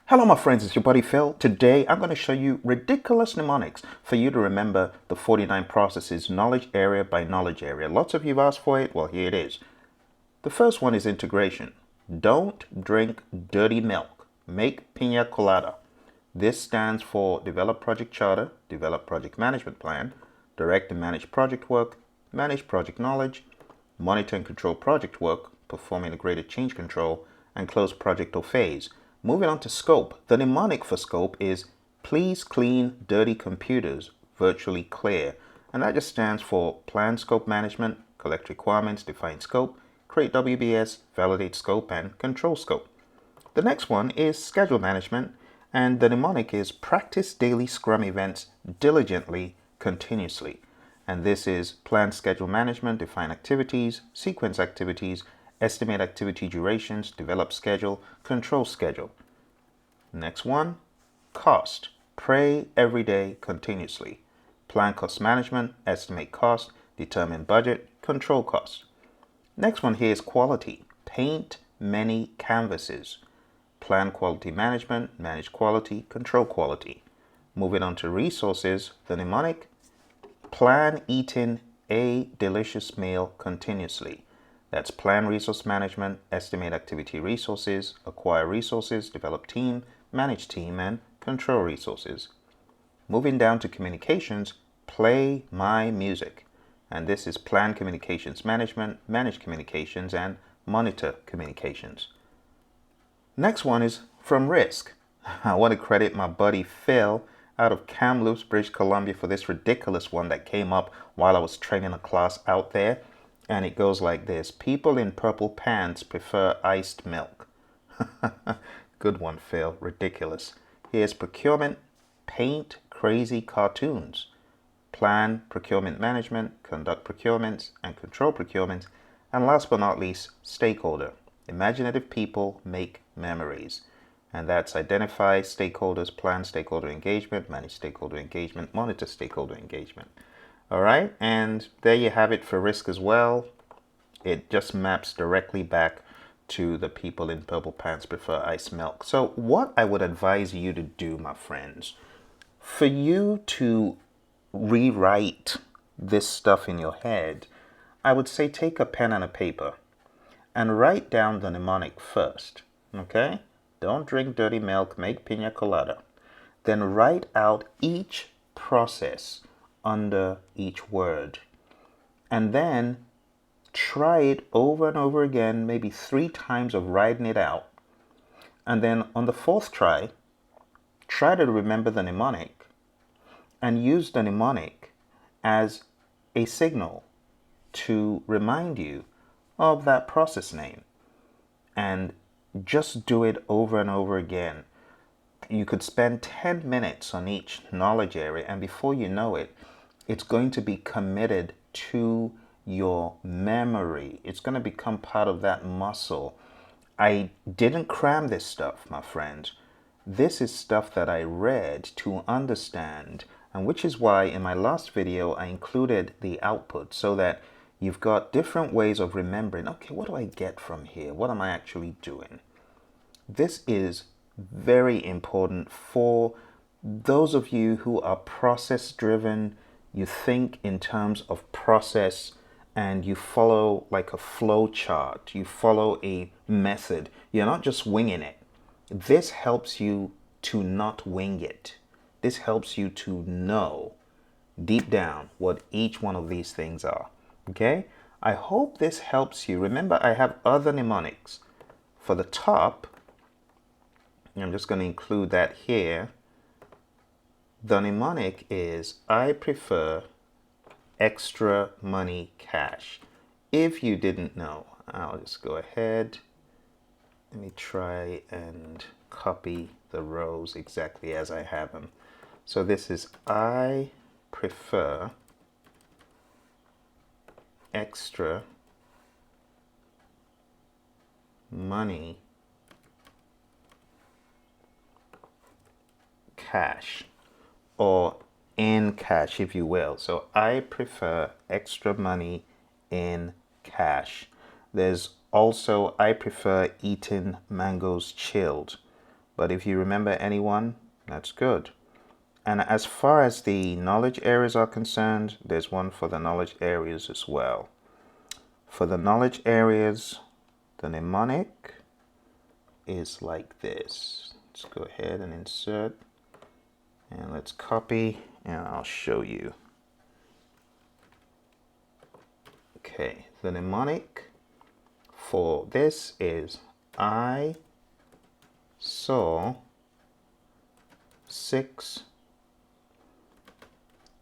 Hello my friends, it's your buddy Phil. Today I'm going to show you ridiculous mnemonics for you to remember the 49 processes knowledge area by knowledge area. Lots of you have asked for it, well here it is. The first one is integration. Don't drink dirty milk. Make pina colada. This stands for develop project charter, develop project management plan, direct and manage project work, manage project knowledge, monitor and control project work, perform integrated change control, and close project or phase. Moving on to scope. The mnemonic for scope is please clean dirty computers, virtually clear. And that just stands for plan scope management, collect requirements, define scope, create WBS, validate scope, and control scope. The next one is schedule management, and the mnemonic is practice daily Scrum events diligently, continuously. And this is plan schedule management, define activities, sequence activities, estimate activity durations, develop schedule, control schedule. Next one, cost. Pray every day continuously. Plan cost management, estimate cost, determine budget, control cost. Next one here is quality. Paint many canvases. Plan quality management, manage quality, control quality. Moving on to resources, the mnemonic, plan eating a delicious meal continuously. That's plan resource management, estimate activity resources, acquire resources, develop team, manage team, and control resources. Moving down to communications, play my music. And this is plan communications management, manage communications, and monitor communications. Next one is from risk. I want to credit my buddy Phil out of Kamloops, British Columbia for this ridiculous one that came up while I was training a class out there. And it goes like this. People in purple pants prefer iced milk. Good one, Phil. Ridiculous. Here's procurement. Paint crazy cartoons. Plan procurement management, conduct procurements, and control procurements. And last but not least, stakeholder. Imaginative people make memories. And that's identify stakeholders, plan stakeholder engagement, manage stakeholder engagement, monitor stakeholder engagement. All right, and there you have it for risk as well. It just maps directly back to the people in purple pants prefer iced milk. So what I would advise you to do, my friends, for you to rewrite this stuff in your head, I would say take a pen and a paper and write down the mnemonic first, okay? Don't drink dirty milk, make pina colada. Then write out each process under each word. And then try it over and over again, maybe 3 times of writing it out. And then on the 4th try to remember the mnemonic and use the mnemonic as a signal to remind you of that process name. And just do it over and over again. You could spend 10 minutes on each knowledge area, and before you know it, it's going to be committed to your memory. It's going to become part of that muscle. I didn't cram this stuff, my friends. This is stuff that I read to understand, and which is why in my last video I included the output so that you've got different ways of remembering, okay, what do I get from here? What am I actually doing? This is very important for those of you who are process driven. You think in terms of process and you follow like a flow chart. You follow a method. You're not just winging it. This helps you to not wing it. This helps you to know deep down what each one of these things are. Okay? I hope this helps you. Remember, I have other mnemonics. For the top, I'm just going to include that here. The mnemonic is I prefer extra money cash. If you didn't know, I'll just go ahead. Let me try and copy the rows exactly as I have them. So this is I prefer extra money cash, or in cash if you will. So I prefer extra money in cash. There's also I prefer eating mangoes chilled. But if you remember any one, that's good. And as far as the knowledge areas are concerned, there's one for the knowledge areas as well. For the knowledge areas, the mnemonic is like this. Let's go ahead and insert, and let's copy, and I'll show you. Okay, the mnemonic for this is I saw 6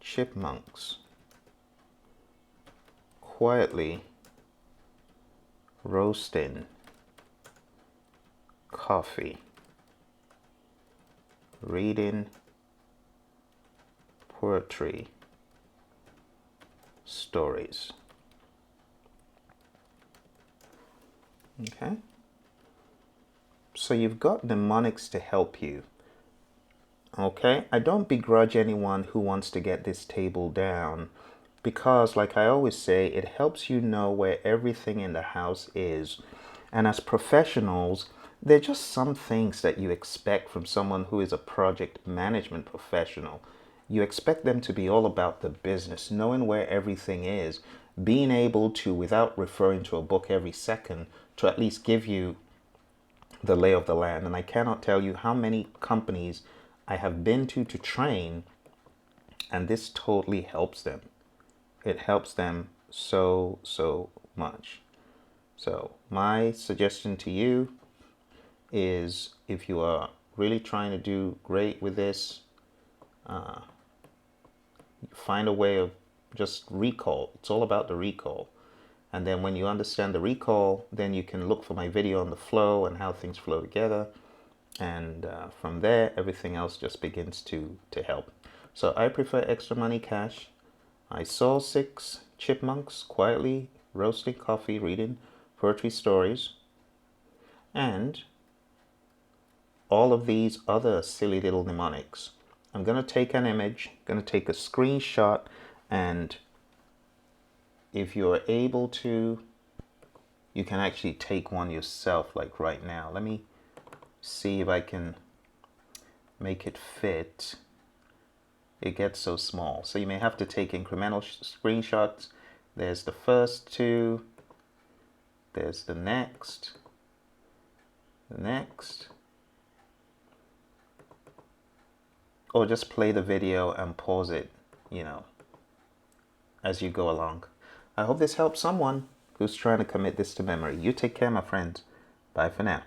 chipmunks quietly roasting coffee, reading poetry stories. Okay, so you've got mnemonics to help you. Okay, I don't begrudge anyone who wants to get this table down, because like I always say, it helps you know where everything in the house is. And as professionals, there are just some things that you expect from someone who is a project management professional. You expect them to be all about the business, knowing where everything is, being able to, without referring to a book every second, to at least give you the lay of the land. And I cannot tell you how many companies I have been to train, and this totally helps them. It helps them so much. So my suggestion to you is, if you are really trying to do great with this, find a way of just recall. It's all about the recall. And then when you understand the recall, then you can look for my video on the flow and how things flow together. And from there, everything else just begins to help. So I prefer extra money cash. I saw 6 chipmunks quietly roasting coffee, reading poetry stories, and all of these other silly little mnemonics. I'm going to take an image, going to take a screenshot, and if you're able to, you can actually take one yourself, like right now. Let me see if I can make it fit. It gets so small, so you may have to take incremental screenshots. There's the first 2, there's the next, or just play the video and pause it, as you go along. I hope this helps someone who's trying to commit this to memory. You take care, my friends. Bye for now.